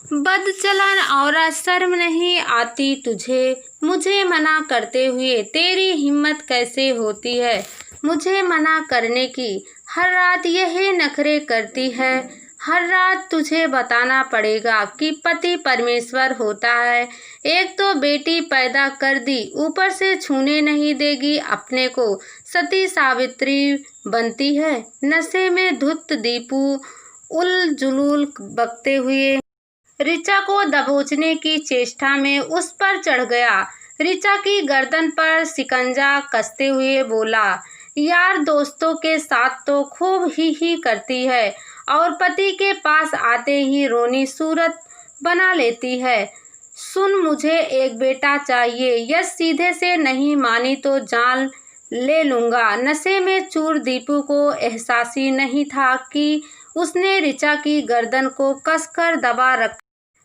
बदचलन औरत शर्म नहीं आती तुझे, मुझे मना करते हुए तेरी हिम्मत कैसे होती है मुझे मना करने की। हर रात यही नखरे करती है, हर रात तुझे बताना पड़ेगा कि पति परमेश्वर होता है। एक तो बेटी पैदा कर दी, ऊपर से छूने नहीं देगी अपने को, सती सावित्री बनती है। नशे में धुत दीपू उल जुलूल बकते हुए ऋचा को दबोचने की चेष्टा में उस पर चढ़ गया। ऋचा की गर्दन पर शिकंजा कसते हुए बोला, यार दोस्तों के साथ तो खूब ही करती है और पति के पास आते ही रोनी सूरत बना लेती है। सुन, मुझे एक बेटा चाहिए, यश सीधे से नहीं मानी तो जान ले लूंगा। नशे में चूर दीपू को एहसास ही नहीं था कि उसने ऋचा की गर्दन को कसकर दबा रखा।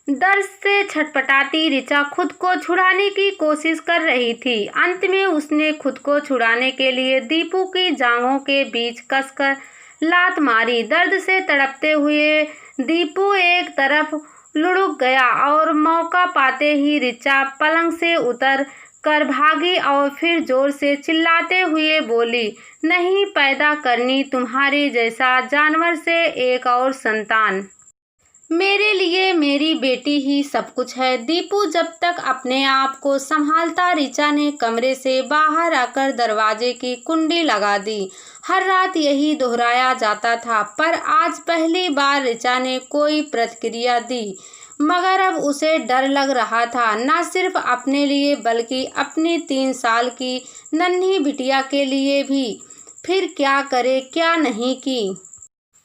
दर्द से छटपटाती ऋचा खुद को छुड़ाने की कोशिश कर रही थी। अंत में उसने खुद को छुड़ाने के लिए दीपू की जांघों के बीच कसकर लात मारी। दर्द से तड़पते हुए दीपू एक तरफ लुढ़क गया और मौका पाते ही ऋचा पलंग से उतर कर भागी और फिर जोर से चिल्लाते हुए बोली, नहीं पैदा करनी तुम्हारे जैसा जानवर से एक और संतान। मेरे लिए मेरी बेटी ही सब कुछ है। दीपू जब तक अपने आप को संभालता, ऋचा ने कमरे से बाहर आकर दरवाजे की कुंडी लगा दी। हर रात यही दोहराया जाता था, पर आज पहली बार ऋचा ने कोई प्रतिक्रिया दी। मगर अब उसे डर लग रहा था, न सिर्फ अपने लिए बल्कि अपनी 3 साल की नन्ही बिटिया के लिए भी। फिर क्या करे क्या नहीं की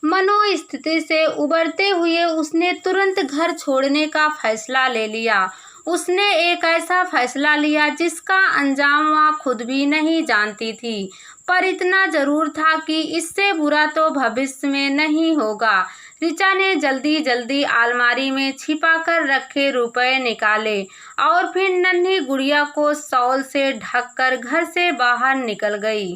मनोस्थिति से उबरते हुए उसने तुरंत घर छोड़ने का फैसला ले लिया। उसने एक ऐसा फैसला लिया जिसका अंजाम वह खुद भी नहीं जानती थी, पर इतना जरूर था कि इससे बुरा तो भविष्य में नहीं होगा। ऋचा ने जल्दी जल्दी अलमारी में छिपा कर रखे रुपए निकाले और फिर नन्ही गुड़िया को शॉल से ढककर घर से बाहर निकल गई।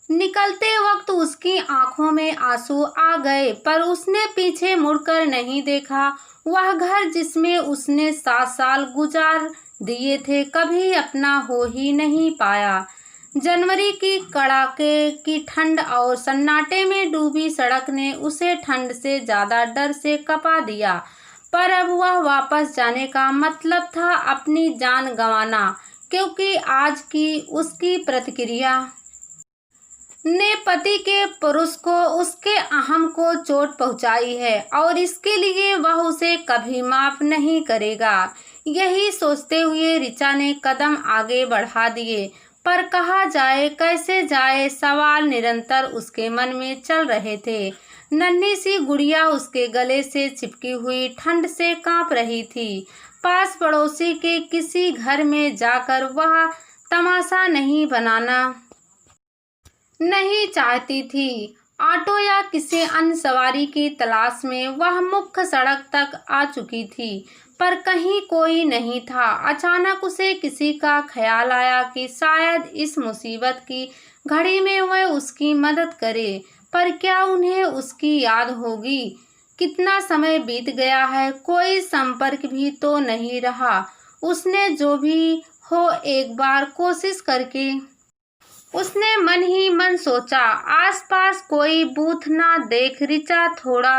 निकलते वक्त उसकी आंखों में आंसू आ गए, पर उसने पीछे मुड़कर नहीं देखा। वह घर जिसमें उसने 7 साल गुजार दिए थे, कभी अपना हो ही नहीं पाया। जनवरी की कड़ाके की ठंड और सन्नाटे में डूबी सड़क ने उसे ठंड से ज्यादा डर से कपा दिया। पर अब वह वापस जाने का मतलब था अपनी जान गंवाना, क्योंकि आज की उसकी प्रतिक्रिया ने पति के पुरुष को, उसके अहम को चोट पहुंचाई है और इसके लिए वह उसे कभी माफ नहीं करेगा। यही सोचते हुए ऋचा ने कदम आगे बढ़ा दिए, पर कहाँ जाए कैसे जाए, सवाल निरंतर उसके मन में चल रहे थे। नन्ही सी गुड़िया उसके गले से चिपकी हुई ठंड से कांप रही थी। पास पड़ोसी के किसी घर में जाकर वह तमाशा नहीं बनाना नहीं चाहती थी। ऑटो या किसी अन्य सवारी की तलाश में वह मुख्य सड़क तक आ चुकी थी, पर कहीं कोई नहीं था। अचानक उसे किसी का ख्याल आया कि शायद इस मुसीबत की घड़ी में वह उसकी मदद करे, पर क्या उन्हें उसकी याद होगी? कितना समय बीत गया है, कोई संपर्क भी तो नहीं रहा। उसने जो भी हो एक बार कोशिश करके उसने मन ही मन सोचा। आसपास कोई बूथ ना देख ऋचा थोड़ा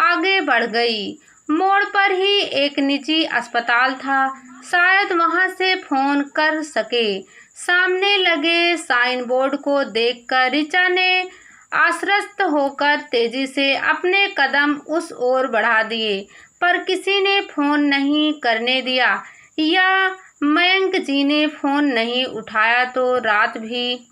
आगे बढ़ गई। मोड़ पर ही एक निजी अस्पताल था, शायद वहां से फोन कर सके। सामने लगे साइन बोर्ड को देखकर ऋचा ने आश्वस्त होकर तेजी से अपने कदम उस ओर बढ़ा दिए, पर किसी ने फोन नहीं करने दिया, या मयंक जी ने फोन नहीं उठाया तो रात भी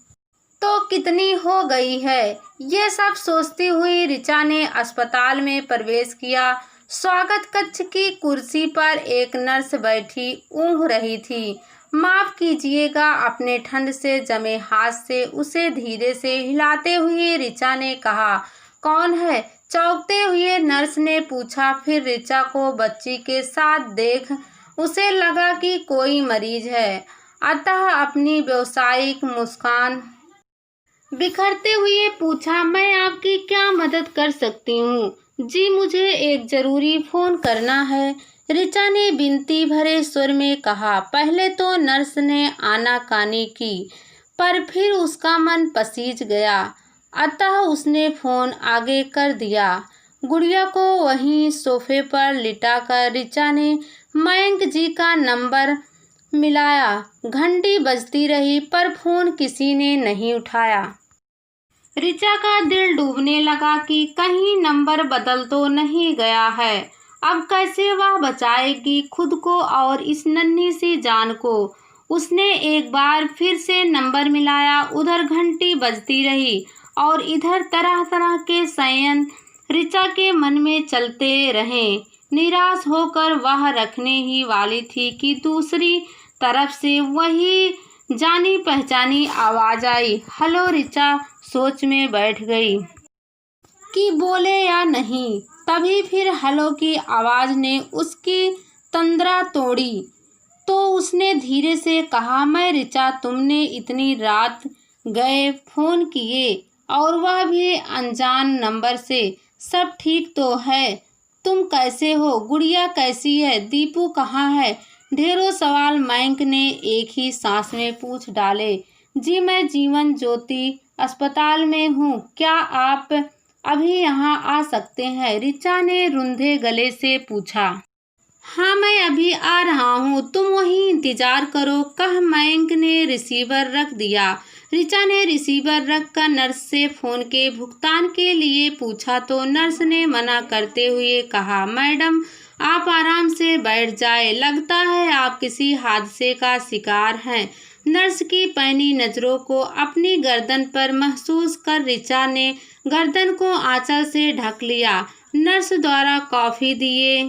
तो कितनी हो गई है। ये सब सोचती हुई ऋचा ने अस्पताल में प्रवेश किया। स्वागत कक्ष की कुर्सी पर एक नर्स बैठी ऊँघ रही थी। माफ कीजिएगा, अपने ठंड से जमे हाथ से उसे धीरे से हिलाते हुए ऋचा ने कहा। कौन है? चौंकते हुए नर्स ने पूछा। फिर ऋचा को बच्ची के साथ देख उसे लगा कि कोई मरीज है, अतः अपनी व्यावसायिक मुस्कान बिखरते हुए पूछा, मैं आपकी क्या मदद कर सकती हूँ? जी मुझे एक ज़रूरी फ़ोन करना है, ऋचा ने विनती भरे सुर में कहा। पहले तो नर्स ने आनाकानी की, पर फिर उसका मन पसीज गया, अतः उसने फ़ोन आगे कर दिया। गुड़िया को वहीं सोफे पर लिटाकर ऋचा ने मयंक जी का नंबर मिलाया। घंटी बजती रही पर फ़ोन किसी ने नहीं उठाया। ऋचा का दिल डूबने लगा कि कहीं नंबर बदल तो नहीं गया है। अब कैसे वह बचाएगी खुद को और इस नन्ही सी जान को। उसने एक बार फिर से नंबर मिलाया। उधर घंटी बजती रही और इधर तरह तरह के संयंत्र ऋचा के मन में चलते रहे। निराश होकर वह रखने ही वाली थी कि दूसरी तरफ से वही जानी पहचानी आवाज आई। हेलो ऋचा सोच में बैठ गई कि बोले या नहीं। तभी फिर हेलो की आवाज ने उसकी तंद्रा तोड़ी तो उसने धीरे से कहा, मैं ऋचा, तुमने इतनी रात गए फ़ोन किए और वह भी अनजान नंबर से। सब ठीक तो है? तुम कैसे हो? गुड़िया कैसी है? दीपू कहाँ है? ढेरों सवाल मयंक ने एक ही सांस में पूछ डाले। जी मैं जीवन ज्योति अस्पताल में हूँ, क्या आप अभी यहाँ आ सकते हैं? ऋचा ने रुंधे गले से पूछा। हाँ मैं अभी आ रहा हूँ, तुम वहीं इंतजार करो, कह मयंक ने रिसीवर रख दिया। ऋचा ने रिसीवर रख कर नर्स से फ़ोन के भुगतान के लिए पूछा तो नर्स ने मना करते हुए कहा, मैडम आप आराम से बैठ जाए, लगता है आप किसी हादसे का शिकार हैं। नर्स की पैनी नज़रों को अपनी गर्दन पर महसूस कर ऋचा ने गर्दन को आंचल से ढक लिया। नर्स द्वारा कॉफ़ी दिए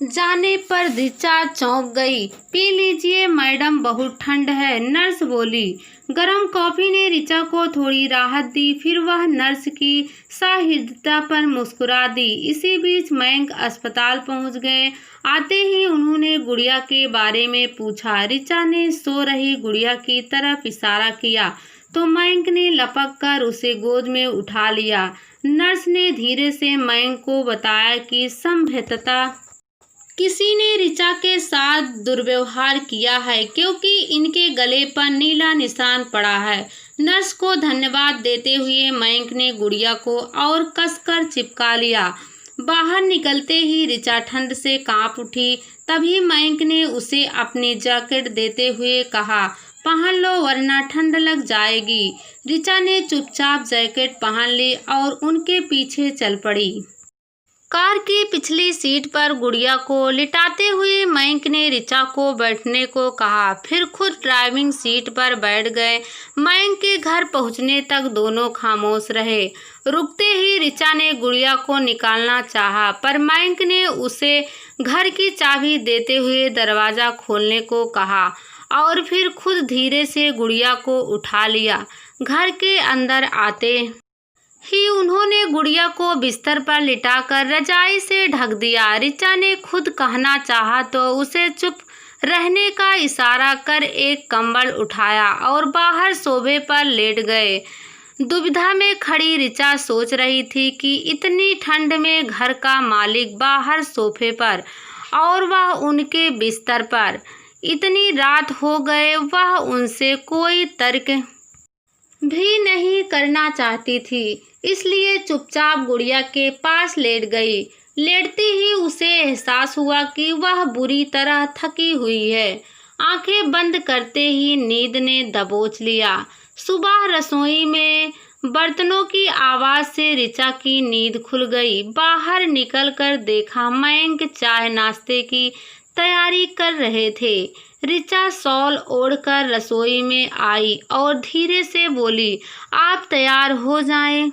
जाने पर ऋचा चौंक गई। पी लीजिए मैडम, बहुत ठंड है, नर्स बोली। गर्म कॉफ़ी ने ऋचा को थोड़ी राहत दी। फिर वह नर्स की सहृदयता पर मुस्कुरा दी। इसी बीच मयंक अस्पताल पहुंच गए। आते ही उन्होंने गुड़िया के बारे में पूछा। ऋचा ने सो रही गुड़िया की तरफ इशारा किया तो मयंक ने लपक कर उसे गोद में उठा लिया। नर्स ने धीरे से मयंक को बताया कि संभवतः किसी ने ऋचा के साथ दुर्व्यवहार किया है क्योंकि इनके गले पर नीला निशान पड़ा है। नर्स को धन्यवाद देते हुए मयंक ने गुड़िया को और कसकर चिपका लिया। बाहर निकलते ही ऋचा ठंड से कांप उठी। तभी मयंक ने उसे अपनी जैकेट देते हुए कहा, पहन लो वरना ठंड लग जाएगी। ऋचा ने चुपचाप जैकेट पहन ली और उनके पीछे चल पड़ी। कार की पिछली सीट पर गुड़िया को लिटाते हुए मयंक ने ऋचा को बैठने को कहा, फिर खुद ड्राइविंग सीट पर बैठ गए। मयंक के घर पहुंचने तक दोनों खामोश रहे। रुकते ही ऋचा ने गुड़िया को निकालना चाहा, पर मयंक ने उसे घर की चाबी देते हुए दरवाज़ा खोलने को कहा और फिर खुद धीरे से गुड़िया को उठा लिया। घर के अंदर आते ही उन्होंने गुड़िया को बिस्तर पर लिटाकर रजाई से ढक दिया। ऋचा ने खुद कहना चाहा तो उसे चुप रहने का इशारा कर एक कंबल उठाया और बाहर सोफे पर लेट गए। दुविधा में खड़ी ऋचा सोच रही थी कि इतनी ठंड में घर का मालिक बाहर सोफे पर और वह उनके बिस्तर पर। इतनी रात हो गए, वह उनसे कोई तर्क भी नहीं करना चाहती थी, इसलिए चुपचाप गुड़िया के पास लेट गई। लेटती ही उसे एहसास हुआ कि वह बुरी तरह थकी हुई है। आंखें बंद करते ही नींद ने दबोच लिया। सुबह रसोई में बर्तनों की आवाज़ से ऋचा की नींद खुल गई। बाहर निकलकर देखा मयंक चाय नाश्ते की तैयारी कर रहे थे। ऋचा शॉल ओढ़कर रसोई में आई और धीरे से बोली, आप तैयार हो जाएं।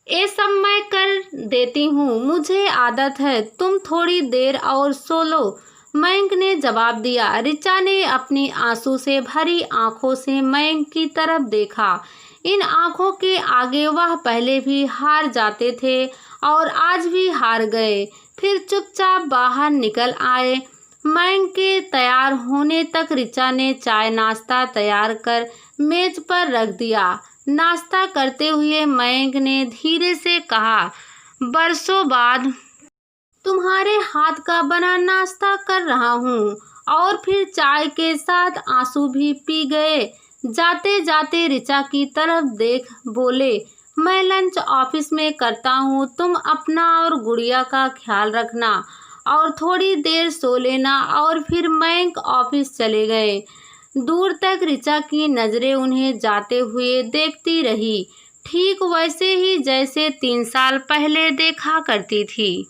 ये सब मैं कर देती हूँ, मुझे आदत है, तुम थोड़ी देर और सो लो, मयंक ने जवाब दिया। ऋचा ने अपनी आंसू से भरी आंखों से मयंक की तरफ देखा। इन आंखों के आगे वह पहले भी हार जाते थे और आज भी हार गए। फिर चुपचाप बाहर निकल आए। मयंक के तैयार होने तक ऋचा ने चाय नाश्ता तैयार कर मेज पर रख दिया। नाश्ता करते हुए मयंक ने धीरे से कहा, बरसों बाद तुम्हारे हाथ का बना नाश्ता कर रहा हूँ। और फिर चाय के साथ आंसू भी पी गए। जाते जाते ऋचा की तरफ देख बोले, मैं लंच ऑफिस में करता हूँ, तुम अपना और गुड़िया का ख्याल रखना और थोड़ी देर सो लेना। और फिर मयंक ऑफिस चले गए। दूर तक ऋचा की नजरें उन्हें जाते हुए देखती रही, ठीक वैसे ही जैसे 3 साल पहले देखा करती थी।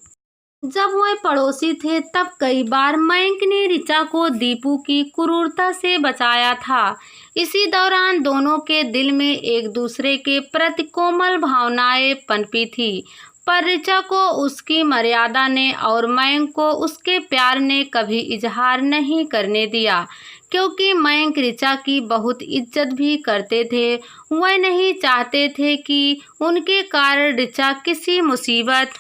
जब वह पड़ोसी थे तब कई बार मयंक ने ऋचा को दीपू की क्रूरता से बचाया था। इसी दौरान दोनों के दिल में एक दूसरे के प्रति कोमल भावनाएं पनपी थी, पर ऋचा को उसकी मर्यादा ने और मयंक को उसके प्यार ने कभी इजहार नहीं करने दिया, क्योंकि मयंक ऋचा की बहुत इज्जत भी करते थे। वह नहीं चाहते थे कि उनके कारण ऋचा किसी मुसीबत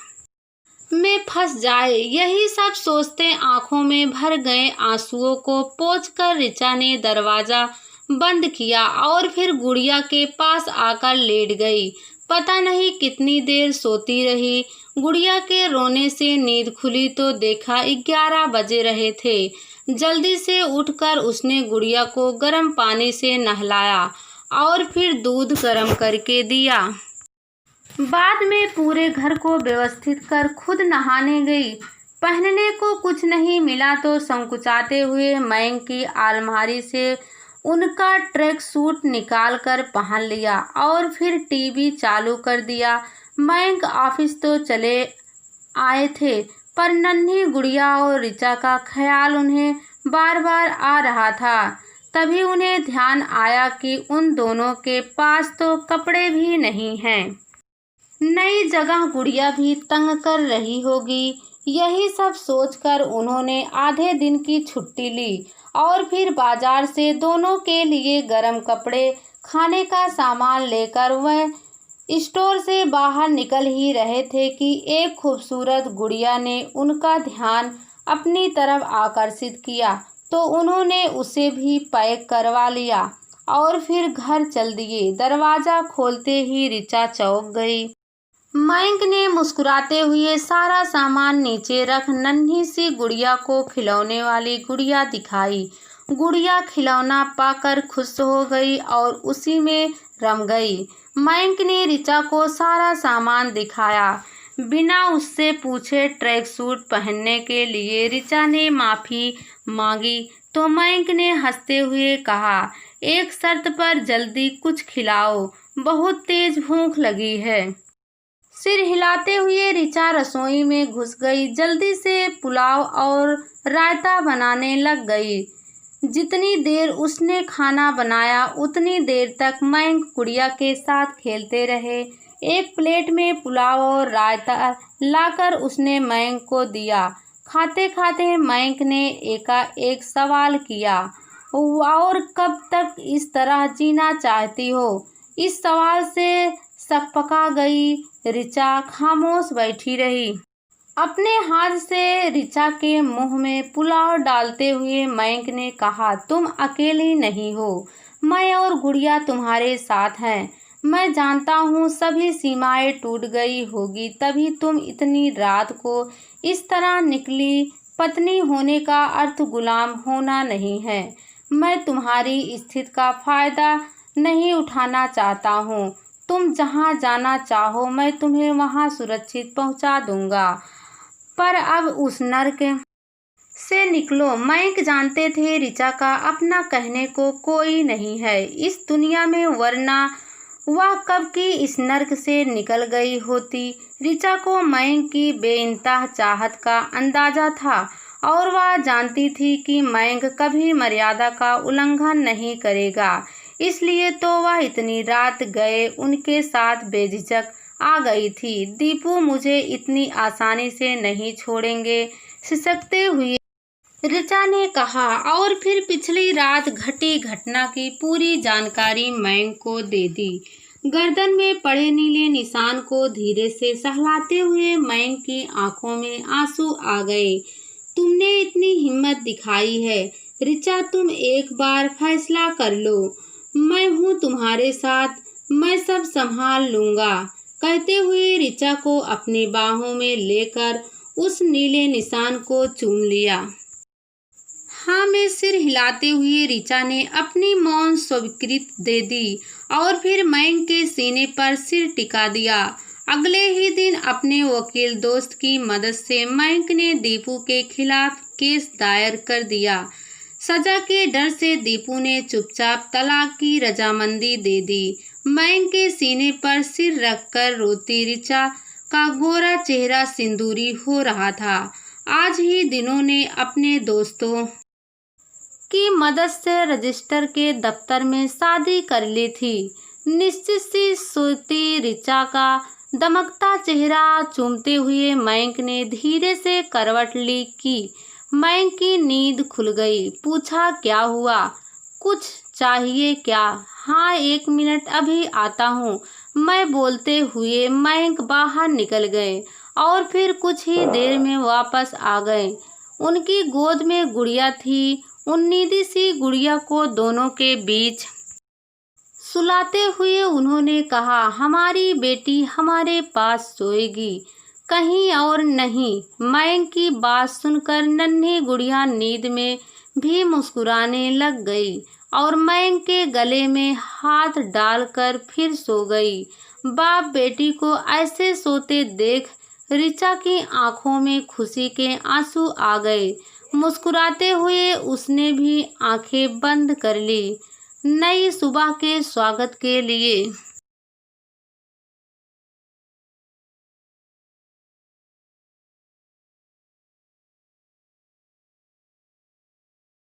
में फंस जाए। यही सब सोचते आंखों में भर गए आंसुओं को पोंछकर ऋचा ने दरवाजा बंद किया और फिर गुड़िया के पास आकर लेट गई। पता नहीं कितनी देर सोती रही। गुड़िया के रोने से नींद खुली तो देखा 11 बजे रहे थे। जल्दी से उठकर उसने गुड़िया को गर्म पानी से नहलाया और फिर दूध गर्म करके दिया। बाद में पूरे घर को व्यवस्थित कर खुद नहाने गई। पहनने को कुछ नहीं मिला तो संकुचाते हुए मयंक की अलमारी से उनका ट्रैक सूट निकाल कर पहन लिया और फिर टीवी चालू कर दिया। मयंक ऑफिस तो चले आए थे, पर नन्ही गुड़िया और ऋचा का ख्याल उन्हें बार बार आ रहा था। तभी उन्हें ध्यान आया कि उन दोनों के पास तो कपड़े भी नहीं हैं। नई जगह गुड़िया भी तंग कर रही होगी। यही सब सोचकर उन्होंने आधे दिन की छुट्टी ली और फिर बाजार से दोनों के लिए गर्म कपड़े, खाने का सामान लेकर वह स्टोर से बाहर निकल ही रहे थे कि एक खूबसूरत गुड़िया ने उनका ध्यान अपनी तरफ आकर्षित किया, तो उन्होंने उसे भी पैक करवा लिया और फिर घर चल दिए। दरवाज़ा खोलते ही ऋचा चौंक गई। मयंक ने मुस्कुराते हुए सारा सामान नीचे रख नन्ही सी गुड़िया को खिलौने वाली गुड़िया दिखाई। गुड़िया खिलौना पाकर खुश हो गई और उसी में रम गई। मयंक ने ऋचा को सारा सामान दिखाया। बिना उससे पूछे ट्रैक सूट पहनने के लिए ऋचा ने माफ़ी मांगी तो मयंक ने हंसते हुए कहा, एक शर्त पर, जल्दी कुछ खिलाओ, बहुत तेज भूख लगी है। सिर हिलाते हुए ऋचा रसोई में घुस गई। जल्दी से पुलाव और रायता बनाने लग गई। जितनी देर उसने खाना बनाया उतनी देर तक मयंक गुड़िया के साथ खेलते रहे। एक प्लेट में पुलाव और रायता लाकर उसने मयंक को दिया। खाते खाते मयंक ने एकाएक सवाल किया, और कब तक इस तरह जीना चाहती हो? इस सवाल से सकपका गई ऋचा खामोश बैठी रही। अपने हाथ से ऋचा के मुंह में पुलाव डालते हुए मयंक ने कहा, तुम अकेली नहीं हो, मैं और गुड़िया तुम्हारे साथ हैं। मैं जानता हूँ सभी सीमाएं टूट गई होगी, तभी तुम इतनी रात को इस तरह निकली। पत्नी होने का अर्थ गुलाम होना नहीं है। मैं तुम्हारी स्थिति का फायदा नहीं उठाना चाहता हूँ। तुम जहाँ जाना चाहो मैं तुम्हें वहाँ सुरक्षित पहुँचा दूँगा, पर अब उस नर्क से निकलो। मयंक जानते थे ऋचा का अपना कहने को कोई नहीं है इस दुनिया में, वरना वह कब की इस नर्क से निकल गई होती। ऋचा को मयंक की बेइंतहा चाहत का अंदाजा था और वह जानती थी कि मयंक कभी मर्यादा का उल्लंघन नहीं करेगा। इसलिए तो वह इतनी रात गए उनके साथ बेझिझक आ गई थी। दीपू मुझे इतनी आसानी से नहीं छोड़ेंगे, सिसकते हुए ऋचा ने कहा और फिर पिछली रात घटी घटना की पूरी जानकारी मयंक को दे दी। गर्दन में पड़े नीले निशान को धीरे से सहलाते हुए मयंक की आंखों में आंसू आ गए। तुमने इतनी हिम्मत दिखाई है ऋचा, तुम एक बार फैसला कर लो। मैं हूँ तुम्हारे साथ, मैं सब संभाल लूँगा। कहते हुए ऋचा को अपनी बाहों में लेकर उस नीले निशान को चूम लिया। हाँ में सिर हिलाते हुए ऋचा ने अपनी मौन स्वीकृति दे दी और फिर मयंक के सीने पर सिर टिका दिया। अगले ही दिन अपने वकील दोस्त की मदद से मयंक ने दीपू के खिलाफ केस दायर कर दिया। सजा के डर से दीपू ने चुपचाप तलाक की रजामंदी दे दी। मयंक के सीने पर सिर रखकर रोती ऋचा का गोरा चेहरा सिंदूरी हो रहा था। आज ही दिनों ने अपने दोस्तों की मदद से रजिस्टर के दफ्तर में शादी कर ली थी। निश्चित सी सोती ऋचा का दमकता चेहरा चूमते हुए मयंक ने धीरे से करवट ली कि मयंक की नींद खुल गई। पूछा, क्या हुआ? कुछ चाहिए क्या? हाँ, 1 मिनट, अभी आता हूँ मैं, बोलते हुए मयंक बाहर निकल गए और फिर कुछ ही देर में वापस आ गए। उनकी गोद में गुड़िया थी। उन्नीदी सी गुड़िया को दोनों के बीच सुलाते हुए उन्होंने कहा, हमारी बेटी हमारे पास सोएगी, कहीं और नहीं। मयंक की बात सुनकर नन्ही गुड़िया नींद में भी मुस्कुराने लग गई और मयंक के गले में हाथ डालकर फिर सो गई। बाप बेटी को ऐसे सोते देख ऋचा की आंखों में खुशी के आंसू आ गए। मुस्कुराते हुए उसने भी आंखें बंद कर ली। नई सुबह के स्वागत के लिए